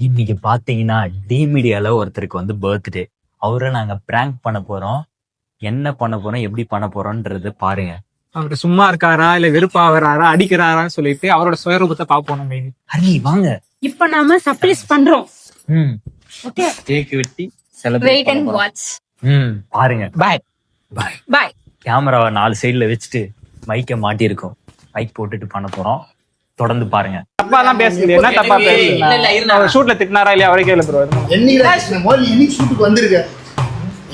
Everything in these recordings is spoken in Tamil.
இன்னைக்கு பாத்தீங்கன்னா டி மீடியால ஒருத்தருக்கு வந்து பர்த்டே. அவரை நாங்க பிராங்க் பண்ண போறோம். என்ன பண்ண போறோம், எப்படி பண்ண போறோம்ன்றது பாருங்க. அவரு சும்மா இருக்காரா இல்ல வெறுப்பாவறாரா அடிக்கிறாரான்னு சொல்லிட்டு அவரோட சுயரூபத்தை பாப்போம். ஹரி வாங்க, இப்ப நாம சர்ப்ரைஸ் பண்றோம். ஓகே, கேக் வெட்டி வெயிட் அண்ட் வாட்ச். பாருங்க. பாய் பாய் பாய். கேமராவை 4 சைடுல வச்சுட்டு மைக்க மாட்டி இருக்கோம். மைக் போட்டுட்டு பண்ண போறோம். தொடர்ந்து பாருங்க. தப்பா எல்லாம் பேசல. என்ன தப்பா பேசல? அவர் ஷூட்ல திட்டினாரா இல்லையா அவரே கேளு ப்ரோ. என்னைக்கு ஷூட்டுக்கு வந்திருக்க?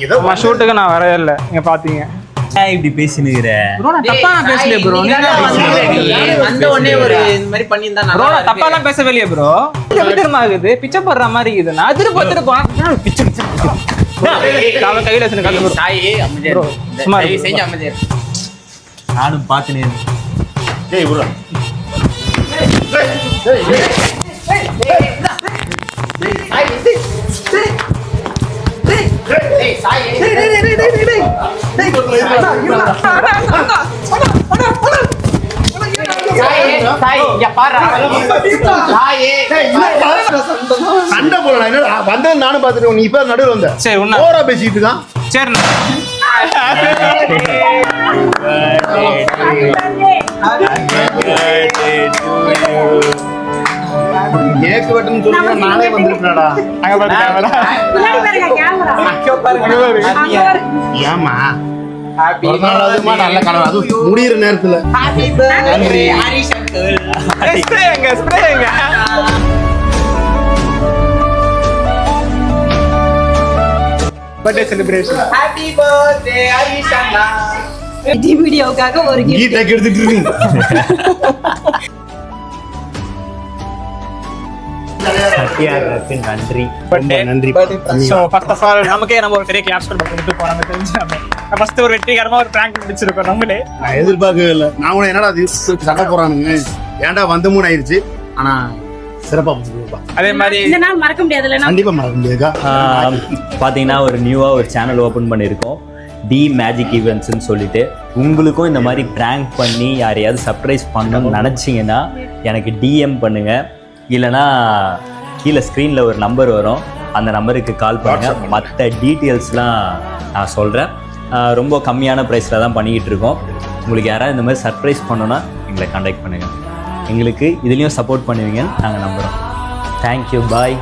ஏதோ ஷூட்டுக்கு நான் வரவே இல்லை. நீங்க பாத்தீங்க இப்படி பேசினுக்கிற ப்ரோ. நான் தப்பா பேசலையே ப்ரோ. வந்த உடனே ஒரு இந்த மாதிரி பண்ணியிருந்தா ப்ரோ நான் தப்பா எல்லாம் பேசவே இல்லையே ப்ரோ. விதமா இருக்குது, பிச்சை போடுற மாதிரி இருக்குது. நான் திருப்ப பிச்சை கையில வச்சு தாயே அமைதியா சும்மா செஞ்சு அமைதியா. நானும் பாத்துனேன். சண்டை போல வந்தது நானும் பாத்துட்டு நீ இப்ப நடுவில் வந்த. சரி ஓரா பேசிட்டு இருக்கான். சரி கேக் வெட்டுன்னு சொல்லுங்க, நானே வந்திருக்கேன்டா. ஏமா நல்ல கனவு, அது முடியிற நேரத்துல. நன்றி Harish uncle. Birthday celebration. Happy birthday Harish அண்ணா. டி வீடியோக்காக ஒரு கீட் எடுத்துட்டு இருக்கீங்க. நன்றி நன்றி. ஃபர்ஸ்ட் ஆஃப் ஆல் நமக்கே நம்ம ஒரு பெரிய கிளாப்ஸ் கொடுத்து போறோம். தெரிஞ்சு ஃபர்ஸ்ட் ஒரு வெற்றிகரமா ஒரு பிராங்க் முடிச்சிருக்கோம். நம்மளே நான் எதிர்பார்க்கவே இல்லை. நான் கூட என்னடா சண்டை போறானுங்க, ஏன்டா வந்து 3 ஆயிடுச்சு. ஆனா சிறப்பா அதே மாதிரி இந்த நாள் மறக்க முடியாதுல்ல. கண்டிப்பா மறக்க முடியாதுக்கா. பாத்தீங்கன்னா ஒரு நியூவா ஒரு சேனல் ஓபன் பண்ணியிருக்கோம், டி மேஜிக் ஈவெண்ட்ஸ்ன்னு சொல்லிட்டு. உங்களுக்கும் இந்த மாதிரி பிராங்க் பண்ணி யாரையாவது சர்ப்ரைஸ் பண்ணணும்னு நினச்சிங்கன்னா எனக்கு டிஎம் பண்ணுங்க. இல்லைனா கீழே ஸ்க்ரீனில் ஒரு நம்பர் வரும், அந்த நம்பருக்கு கால் பண்ணுங்கள். மற்ற டீட்டெயில்ஸ்லாம் நான் சொல்கிறேன். ரொம்ப கம்மியான ப்ரைஸில் தான் பண்ணிக்கிட்டு இருக்கோம். உங்களுக்கு யாராவது இந்த மாதிரி சர்ப்ரைஸ் பண்ணணுன்னா எங்களை கான்டாக்ட் பண்ணுங்கள். எங்களுக்கு இதுலேயும் சப்போர்ட் பண்ணுவீங்கன்னு நாங்கள் நம்புகிறோம். தேங்க்யூ, பாய்.